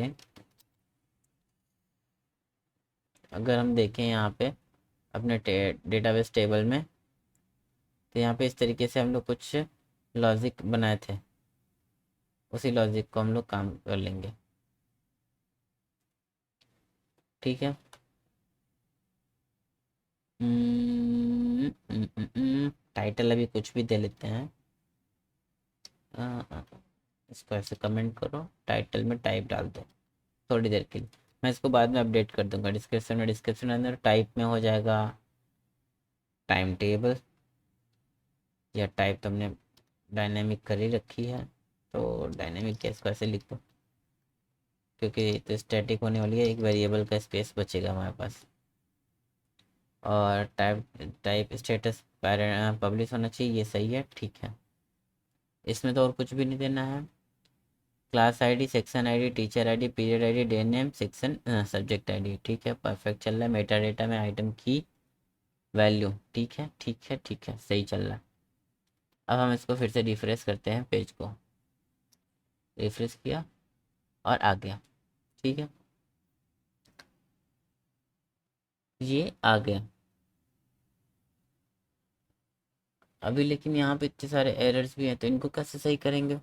अगर हम देखें यहाँ पे अपने डेटाबेस टेबल में, तो यहाँ पे इस तरीके से हम लोग कुछ लॉजिक बनाए थे, उसी लॉजिक को हम लोग काम कर लेंगे। ठीक है, टाइटल अभी कुछ भी दे लेते हैं। इसको ऐसे कमेंट करो, टाइटल में टाइप डाल दो थोड़ी देर के लिए। मैं इसको बाद में अपडेट कर दूंगा डिस्क्रिप्शन में अंदर टाइप में हो जाएगा टाइम टेबल, या टाइप तो हमने डायनेमिक कर ही रखी है, तो डायनेमिक क्या इसको ऐसे लिख दो, क्योंकि तो स्टैटिक होने वाली है, एक वेरिएबल का स्पेस बचेगा हमारे पास। और टाइप टाइप स्टेटस पब्लिश होना चाहिए, ये सही है, ठीक है। इसमें तो और कुछ भी नहीं देना है। Class ID, section ID, teacher ID, period ID, day name, section subject ID, ठीक है, परफेक्ट चल रहा है। मेटा डेटा में आइटम की वैल्यू, ठीक है ठीक है ठीक है, सही चल रहा है। अब हम इसको फिर से रिफ्रेश करते हैं, पेज को रिफ्रेश किया और आ गया, ठीक है, ये आ गया। अभी लेकिन यहाँ पे इतने सारे एरर्स भी हैं, तो इनको कैसे सही करेंगे?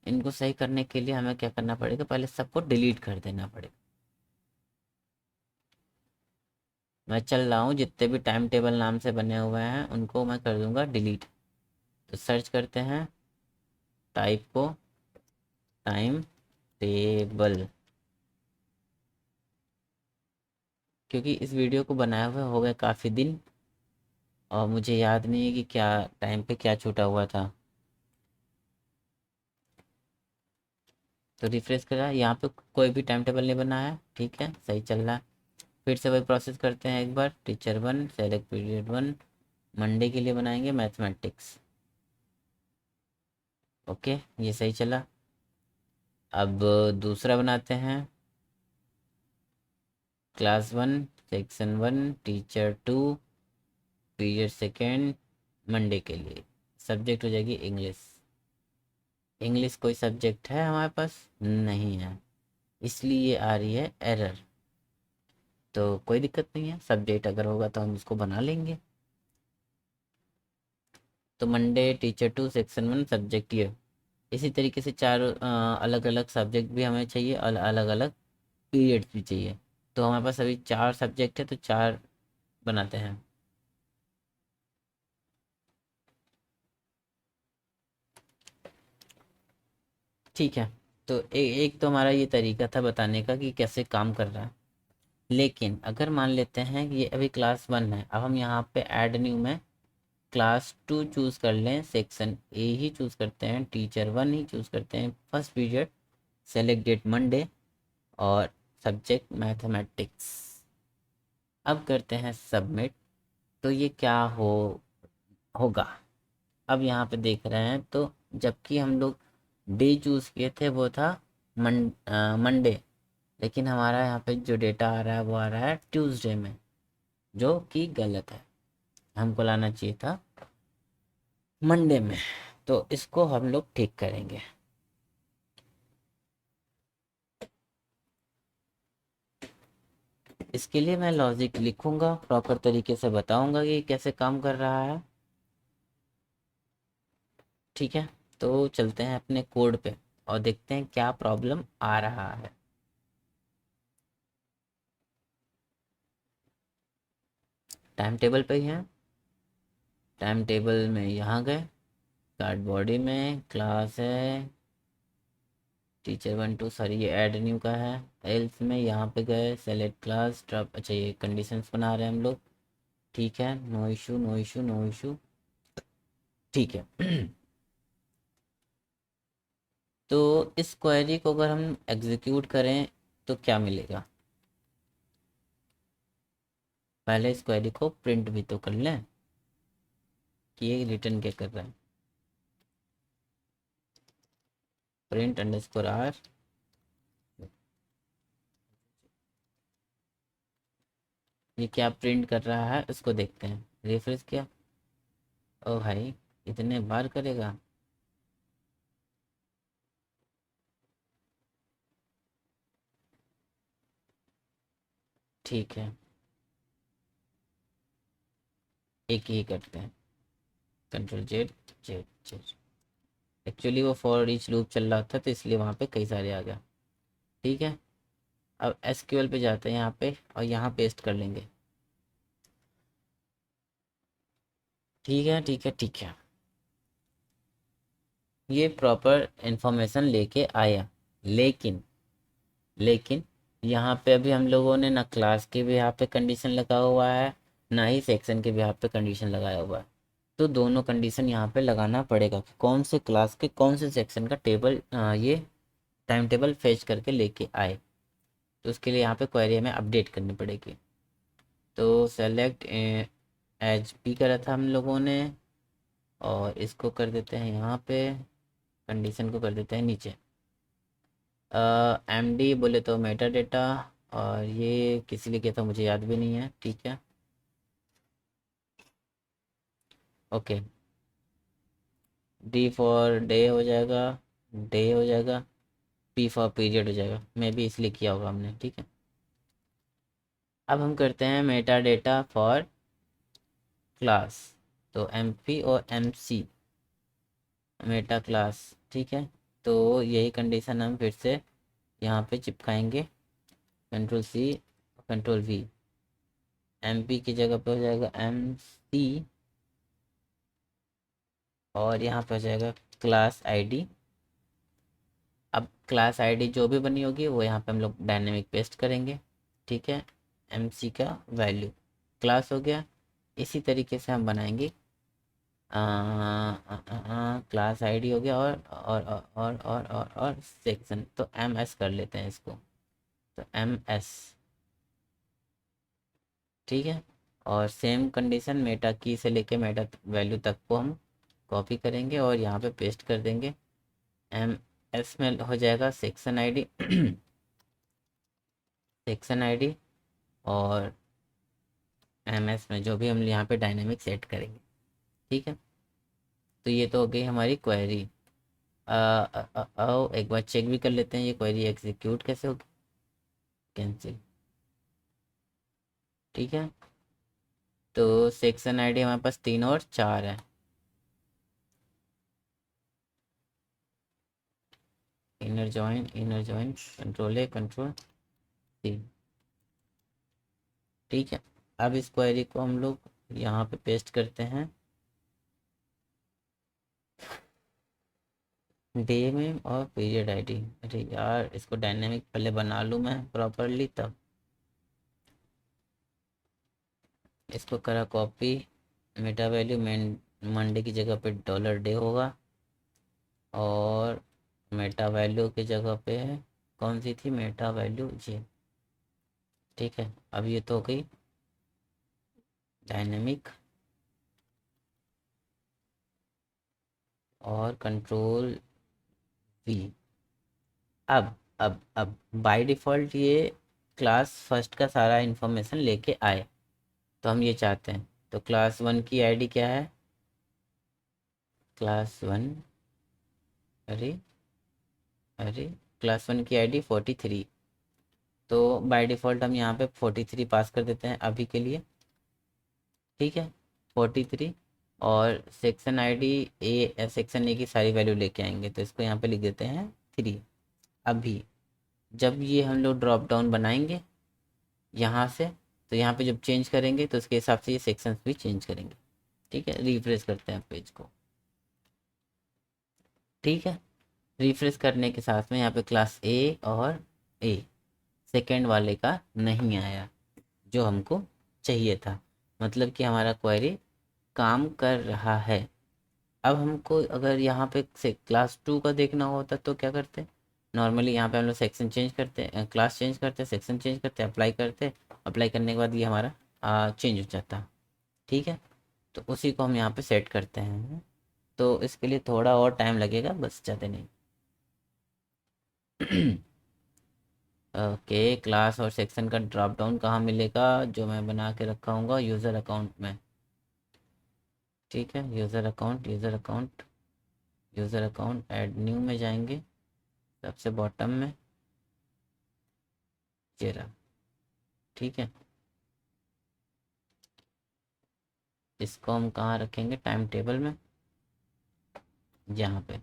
इनको सही करने के लिए हमें क्या करना पड़ेगा, पहले सबको डिलीट कर देना पड़ेगा। मैं चल रहा हूँ, जितने भी टाइम टेबल नाम से बने हुए हैं उनको मैं कर दूंगा डिलीट। तो सर्च करते हैं टाइप को, टाइम टेबल, क्योंकि इस वीडियो को बनाए हुए हो गए काफ़ी दिन और मुझे याद नहीं है कि क्या टाइम पे क्या छूटा हुआ था। तो रिफ्रेश करा, यहाँ पे कोई भी टाइम टेबल नहीं बना है, ठीक है, सही चल रहा है। फिर से वही प्रोसेस करते हैं एक बार, teacher one, select period one, Monday के लिए बनाएंगे मैथमेटिक्स, ओके, ये सही चला। अब दूसरा बनाते हैं, class one, section one, teacher two, period second, Monday के लिए। सब्जेक्ट हो जाएगी इंग्लिश। इंग्लिश कोई सब्जेक्ट है हमारे पास? नहीं है, इसलिए आ रही है एरर। तो कोई दिक्कत नहीं है, सब्जेक्ट अगर होगा तो हम उसको बना लेंगे। तो Monday, teacher two, section one, subject ये। इसी तरीके से चार अलग अलग सब्जेक्ट भी हमें चाहिए और अलग अलग पीरियड्स भी चाहिए। तो हमारे पास अभी चार सब्जेक्ट है, तो चार बनाते हैं। ठीक है, तो एक तो हमारा ये तरीका था बताने का कि कैसे काम कर रहा है। लेकिन अगर मान लेते हैं कि ये अभी क्लास वन है, अब हम यहाँ पे ऐड न्यू में क्लास टू चूज़ कर लें, सेक्शन ए ही चूज़ करते हैं, टीचर वन ही चूज़ करते हैं, first period, select date Monday और सब्जेक्ट मैथमेटिक्स। अब करते हैं सबमिट। तो ये क्या होगा, अब यहाँ पे देख रहे हैं तो जबकि हम लोग डे चूज़ किए थे वो था मंडे, लेकिन हमारा यहाँ पे जो डेटा आ रहा है वो आ रहा है ट्यूसडे में, जो कि गलत है। हमको लाना चाहिए था मंडे में। तो इसको हम लोग ठीक करेंगे। इसके लिए मैं लॉजिक लिखूंगा, प्रॉपर तरीके से बताऊंगा कि कैसे काम कर रहा है, ठीक है। तो चलते हैं अपने कोड पे और देखते हैं क्या प्रॉब्लम आ रहा है। टाइम टेबल पे ही है, टाइम टेबल में यहाँ गए, कार्ड बॉडी में क्लास है टीचर वन टू, सॉरी ये ऐड न्यू का है। एल्स में यहाँ पे गए, सेलेक्ट क्लास ड्रॉप, अच्छा ये कंडीशंस बना रहे हैं हम लोग, ठीक है, no issue no issue no issue, ठीक है। तो इस क्वेरी को अगर हम एग्जीक्यूट करें तो क्या मिलेगा? पहले इस क्वेरी को प्रिंट भी तो कर लें कि ये रिटर्न क्या कर रहा है। प्रिंट अंडरस्कोर आर, ये क्या प्रिंट कर रहा है इसको देखते हैं। रिफ्रेश किया, ओ भाई इतने बार करेगा? ठीक है, एक ही करते हैं, control Z, Z Z. Actually वो फॉर ईच लूप चल रहा था तो इसलिए वहाँ पे कई सारे आ गया, ठीक है। अब एसक्यूएल पे जाते हैं यहाँ पे और यहाँ पेस्ट कर लेंगे। ठीक है, ठीक है, ठीक है। ये प्रॉपर इंफॉर्मेशन लेके आया, लेकिन लेकिन यहाँ पे अभी हम लोगों ने ना क्लास के भी यहाँ पे कंडीशन लगा हुआ है, ना ही सेक्शन के भी यहाँ पे कंडीशन लगाया हुआ है। तो दोनों कंडीशन यहाँ पे लगाना पड़ेगा कि कौन से क्लास के कौन से सेक्शन का टेबल ये टाइम टेबल फेच करके लेके आए। तो उसके लिए यहाँ पे क्वेरी हमें अपडेट करनी पड़ेगी। तो सेलेक्ट एच पी करा था हम लोगों ने, और इसको कर देते हैं यहाँ पे, कंडीशन को कर देते हैं नीचे। एम डी बोले तो मेटा डेटा, और ये किसी लिए किया था मुझे याद भी नहीं है, ठीक है। ओके, डी फॉर डे हो जाएगा, डे हो जाएगा, पी फॉर पीरियड हो जाएगा, मे भी इसलिए किया होगा हमने, ठीक है। अब हम करते हैं मेटा डेटा फॉर क्लास, तो एम पी और एम सी मेटा क्लास, ठीक है। तो यही कंडीशन हम फिर से यहाँ पे चिपकाएंगे, control C control V, M P की जगह पे हो जाएगा एम सी, और यहाँ पे हो जाएगा क्लास आईडी। अब क्लास आईडी जो भी बनी होगी वो यहाँ पे हम लोग डायनेमिक पेस्ट करेंगे, ठीक है। एम सी का वैल्यू क्लास हो गया। इसी तरीके से हम बनाएंगे क्लास आईडी हो गया, और सेक्शन, तो एम एस कर लेते हैं इसको, तो एम एस, ठीक है। और सेम कंडीशन मेटा की से लेके मेटा वैल्यू तक को हम कॉपी करेंगे और यहाँ पे पेस्ट कर देंगे। एम एस में हो जाएगा सेक्शन आईडी सेक्शन आईडी, और एम एस में जो भी हम यहाँ पे डायनेमिक सेट करेंगे, ठीक है। तो ये तो हो गई हमारी क्वेरी। आओ एक बार चेक भी कर लेते हैं ये क्वेरी एग्जीक्यूट कैसे होगी। कैंसिल, ठीक है। तो सेक्शन आईडी हमारे पास 3 और 4 है। Inner join control A control C, ठीक है। अब इस क्वेरी को हम लोग यहाँ पे पेस्ट करते हैं डे में और पीरियड आईडी। अरे यार, इसको डायनेमिक पहले बना लूँ मैं प्रॉपरली तब। इसको करा कॉपी, मेटा वैल्यू मंडे की जगह पे डॉलर डे होगा, और मेटा वैल्यू की जगह पे कौन सी थी मेटा वैल्यू जी, ठीक है। अब ये तो हो गई डायनेमिक, और कंट्रोल वी। अब बाय डिफ़ॉल्ट ये क्लास फर्स्ट का सारा इन्फॉर्मेशन लेके आए, तो हम ये चाहते हैं। तो क्लास वन की आईडी क्या है, क्लास वन, अरे अरे क्लास वन की आईडी 43। तो बाय डिफ़ॉल्ट हम यहाँ पे 43 पास कर देते हैं अभी के लिए, ठीक है। 43, और section ID A, section A की सारी वैल्यू लेके आएंगे, तो इसको यहाँ पे लिख देते हैं 3। अभी जब ये हम लोग ड्रॉप डाउन बनाएंगे यहाँ से, तो यहाँ पे जब चेंज करेंगे तो उसके हिसाब से ये सेक्शंस भी चेंज करेंगे, ठीक है। रिफ्रेश करते हैं पेज को, ठीक है। रिफ्रेश करने के साथ में यहाँ पे क्लास ए और ए सेकेंड वाले का नहीं आया जो हमको चाहिए था, मतलब कि हमारा क्वेरी काम कर रहा है। अब हमको अगर यहाँ पे से क्लास टू का देखना होता तो क्या करते, नॉर्मली यहाँ पे हम लोग सेक्शन चेंज करते, क्लास चेंज करते, सेक्शन चेंज करते, अप्लाई करते, अप्लाई करने के बाद ये हमारा चेंज हो जाता, ठीक है। तो उसी को हम यहाँ पे सेट करते हैं, तो इसके लिए थोड़ा और टाइम लगेगा, बस ज़्यादा नहीं। ओके, क्लास और सेक्शन का ड्रॉप डाउन कहाँ मिलेगा, जो मैं बना के रखा हूँ यूज़र अकाउंट में, ठीक है। यूज़र अकाउंट ऐड न्यू में जाएंगे, सबसे बॉटम में ये रहा, ठीक है। इसको हम कहाँ रखेंगे, टाइम टेबल में, यहाँ पे।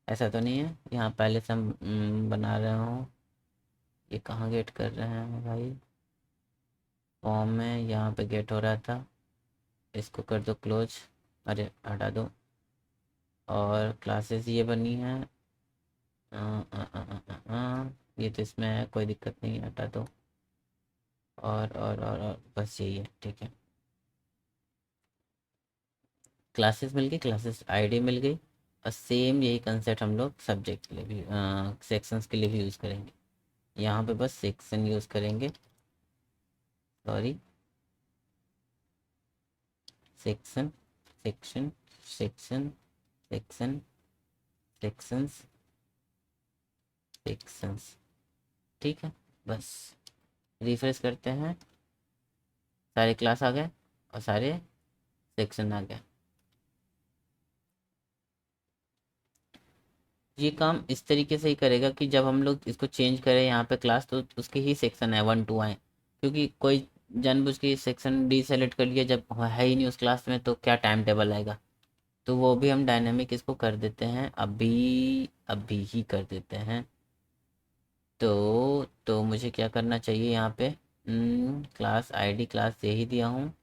ऐसा तो नहीं है यहाँ पहले से हम बना रहे हो, ये कहाँ गेट कर रहे हैं भाई, फॉर्म में यहाँ पे गेट हो रहा था, इसको कर दो क्लोज, अरे हटा दो। और क्लासेस ये बनी है, ये तो इसमें है, कोई दिक्कत नहीं, हटा दो। और बस यही है, ठीक है। क्लासेस मिल गई, क्लासेस आईडी मिल गई। और सेम यही कंसेप्ट हम लोग सब्जेक्ट के लिए भी, सेक्शंस के लिए भी यूज़ करेंगे। यहाँ पे बस सेक्शन यूज़ करेंगे, sorry, section, section, section, section, sections, sections, ठीक है। बस रिफ्रेश करते हैं, सारे क्लास आ गए और सारे सेक्शन आ गए। ये काम इस तरीके से ही करेगा कि जब हम लोग इसको चेंज करें यहाँ पे क्लास, तो उसके ही सेक्शन है 1 2 आए। क्योंकि कोई जानबूझ के सेक्शन डी सेलेक्ट कर लिया, जब है ही नहीं उस क्लास में, तो क्या टाइम टेबल आएगा। तो वो भी हम डायनेमिक इसको कर देते हैं, अभी अभी ही कर देते हैं। तो मुझे क्या करना चाहिए यहाँ पे, क्लास आईडी क्लास दे ही दिया हूँ,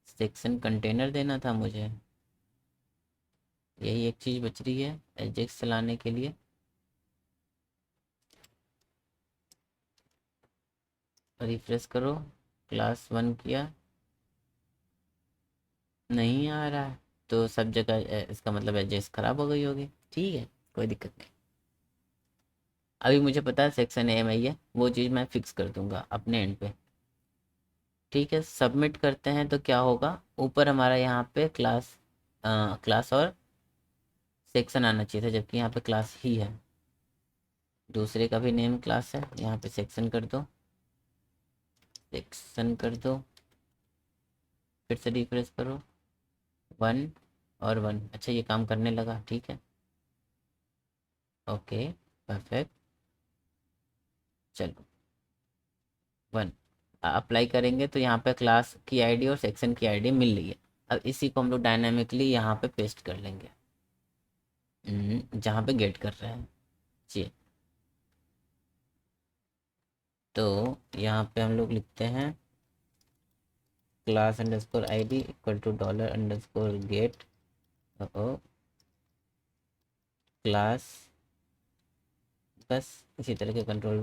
सेक्शन कंटेनर देना था मुझे। यही एक चीज़ बच रही है एजेक्स चलाने के लिए। रिफ्रेश करो, क्लास 1 किया, नहीं आ रहा है। तो सब जगह इसका मतलब एजेक्स ख़राब हो गई होगी, ठीक है, कोई दिक्कत नहीं। अभी मुझे पता है सेक्शन ए में ही है, वो चीज़ मैं फिक्स कर दूंगा अपने एंड पे। ठीक है, सबमिट करते हैं तो क्या होगा, ऊपर हमारा यहाँ पे क्लास, क्लास और सेक्शन आना चाहिए था, जबकि यहाँ पे क्लास ही है। दूसरे का भी नेम क्लास है, यहाँ पे सेक्शन कर दो, सेक्शन कर दो, फिर से रिफ्रेश करो, 1 और 1। अच्छा, ये काम करने लगा, ठीक है, ओके, परफेक्ट। चलो 1 अप्लाई करेंगे तो यहाँ पे क्लास की आईडी और सेक्शन की आईडी मिल रही है। अब इसी को हम लोग डायनामिकली यहाँ पे पेस्ट कर लेंगे, जहाँ पे गेट कर रहे हैं जी। तो यहाँ पे हम लोग लिखते हैं class underscore ID equal to dollar underscore get class, बस इसी तरह के कंट्रोल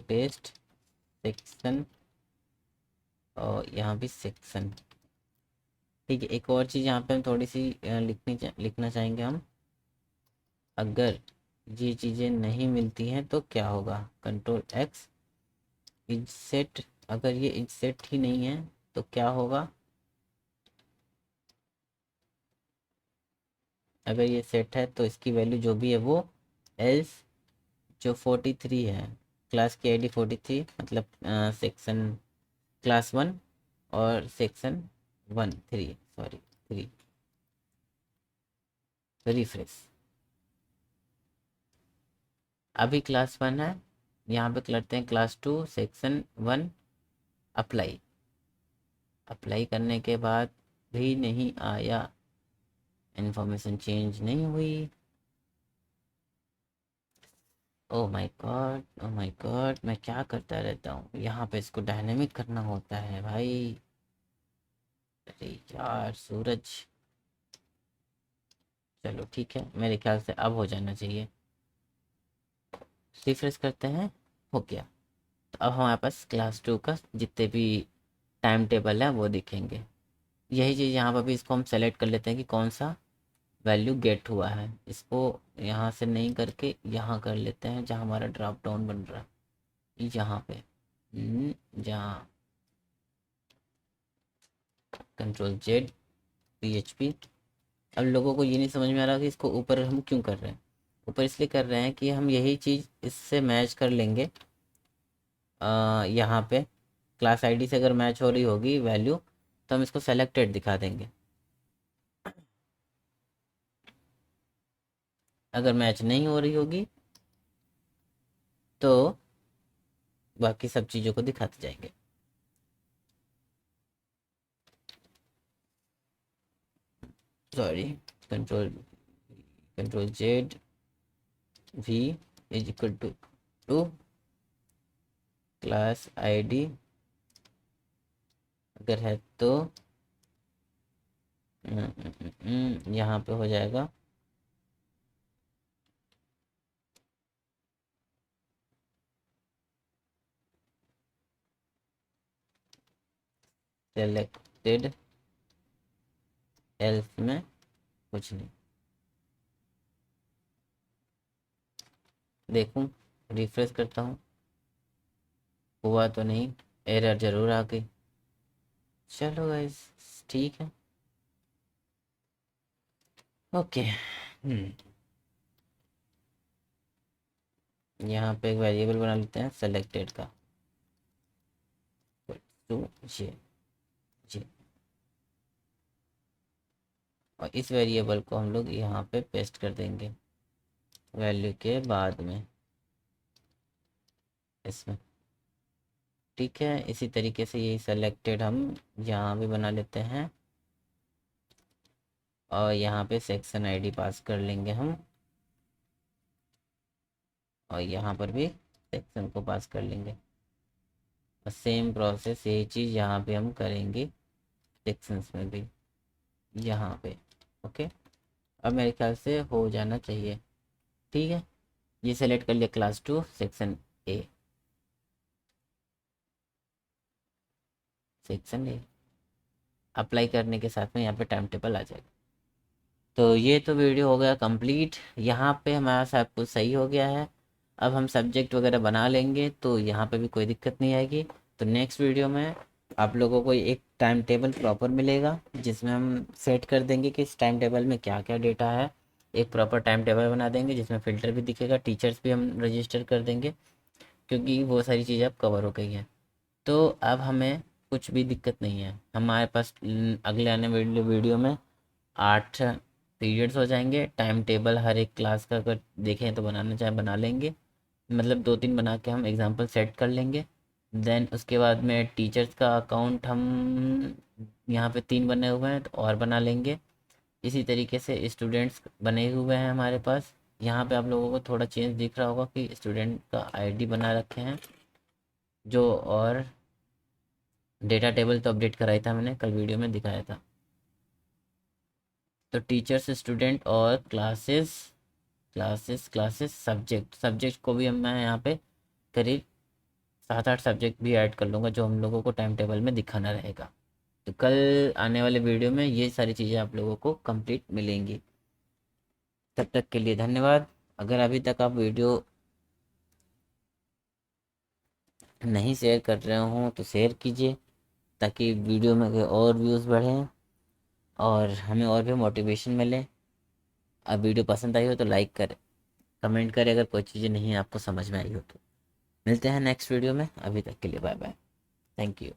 पेस्ट सेक्शन, और यहाँ भी सेक्शन। ठीक है, एक और चीज़ यहाँ पे हम थोड़ी सी लिखना चाहेंगे हम, अगर ये चीज़ें नहीं मिलती हैं तो क्या होगा, कंट्रोल एक्स इज सेट, अगर ये इज सेट ही नहीं है तो क्या होगा, अगर ये सेट है तो इसकी वैल्यू जो भी है वो एल्स, जो 43 है, क्लास की आईडी 43, मतलब सेक्शन क्लास 1 और सेक्शन 1 3, सॉरी 3, रिफ्रेश। अभी क्लास 1 है, यहाँ पे करते हैं क्लास 2 सेक्शन 1, अप्लाई। अप्लाई करने के बाद भी नहीं आया, इन्फॉर्मेशन चेंज नहीं हुई। Oh my God, oh my God, मैं क्या करता रहता हूँ, यहाँ पे इसको डायनेमिक करना होता है भाई। अरे यार सूरज, चलो ठीक है, मेरे ख्याल से अब हो जाना चाहिए। रिफ्रेश करते हैं, हो गया। तो अब हमारे पास क्लास 2 का जितने भी टाइम टेबल है वो दिखेंगे। यही चीज़ यहाँ पर भी, इसको हम सेलेक्ट कर लेते हैं कि कौन सा वैल्यू गेट हुआ है। इसको यहाँ से नहीं करके यहाँ कर लेते हैं, जहाँ हमारा ड्रॉप डाउन बन रहा है, यहाँ पे, जहाँ कंट्रोल Z PHP। अब लोगों को ये नहीं समझ में आ रहा कि इसको ऊपर हम क्यों कर रहे हैं। ऊपर इसलिए कर रहे हैं कि हम यही चीज़ इससे मैच कर लेंगे, यहाँ पे क्लास आईडी से अगर मैच हो रही होगी वैल्यू, तो हम इसको सेलेक्टेड दिखा देंगे। अगर मैच नहीं हो रही होगी तो बाकी सब चीज़ों को दिखाते जाएंगे। Sorry, control control Z V is equal to class ID, अगर है तो यहाँ पे हो जाएगा सेलेक्टेड, एल्स में कुछ नहीं। देखूं, रिफ्रेश करता हूँ, हुआ तो नहीं, एरर जरूर आ गई। चलो गाइस, ठीक है, ओके। यहाँ पे एक वेरिएबल बना लेते हैं सेलेक्टेड का, टू जे जे, और इस वेरिएबल को हम लोग यहाँ पे पेस्ट कर देंगे वैल्यू के बाद में इसमें। ठीक है, इसी तरीके से ये सेलेक्टेड हम यहाँ भी बना लेते हैं, और यहाँ पे सेक्शन आईडी पास कर लेंगे हम, और यहाँ पर भी सेक्शन को पास कर लेंगे, और सेम प्रोसेस यही चीज़ यहाँ पे हम करेंगे सेक्शंस में भी, यहाँ पे। ओके, अब मेरे ख्याल से हो जाना चाहिए। ठीक है, ये सेलेक्ट कर लिया class 2 section A, section A apply करने के साथ में यहाँ पे टाइम टेबल आ जाएगा। तो ये तो वीडियो हो गया कंप्लीट, यहाँ पे हमारा सब कुछ सही हो गया है। अब हम सब्जेक्ट वगैरह बना लेंगे तो यहाँ पे भी कोई दिक्कत नहीं आएगी। तो नेक्स्ट वीडियो में आप लोगों को एक टाइम टेबल प्रॉपर मिलेगा, जिसमें हम सेट कर देंगे कि इस टाइम टेबल में क्या क्या डेटा है। एक प्रॉपर टाइम टेबल बना देंगे जिसमें फ़िल्टर भी दिखेगा, टीचर्स भी हम रजिस्टर कर देंगे, क्योंकि वो सारी चीज़ें अब कवर हो गई हैं। तो अब हमें कुछ भी दिक्कत नहीं है, हमारे पास अगले आने वाले वीडियो में 8 पीरियड्स हो जाएंगे। टाइम टेबल हर एक क्लास का अगर देखें तो बनाना चाहें बना लेंगे, मतलब 2-3 बना के हम एग्जांपल सेट कर लेंगे। देन उसके बाद में टीचर्स का अकाउंट हम यहाँ पे 3 बने हुए हैं तो और बना लेंगे। इसी तरीके से स्टूडेंट्स बने हुए हैं हमारे पास। यहाँ पे आप लोगों को थोड़ा चेंज दिख रहा होगा कि स्टूडेंट का आईडी बना रखे हैं जो, और डेटा टेबल तो अपडेट कराया था मैंने, कल वीडियो में दिखाया था। तो टीचर्स, स्टूडेंट और क्लासेस, क्लासेस सब्जेक्ट, सब्जेक्ट को भी हम मैं यहाँ पे करीब 7-8 सब्जेक्ट भी ऐड कर लूँगा जो हम लोगों को टाइम टेबल में दिखाना रहेगा। तो कल आने वाले वीडियो में ये सारी चीज़ें आप लोगों को कंप्लीट मिलेंगी। तब तक के लिए धन्यवाद। अगर अभी तक आप वीडियो नहीं शेयर कर रहे हों तो शेयर कीजिए, ताकि वीडियो में के और व्यूज़ बढ़ें और हमें और भी मोटिवेशन मिले। अब वीडियो पसंद आई हो तो लाइक करें, कमेंट करें अगर कोई चीज़ें नहीं आपको समझ में आई हो तो। मिलते हैं नेक्स्ट वीडियो में, अभी तक के लिए बाय बाय, थैंक यू।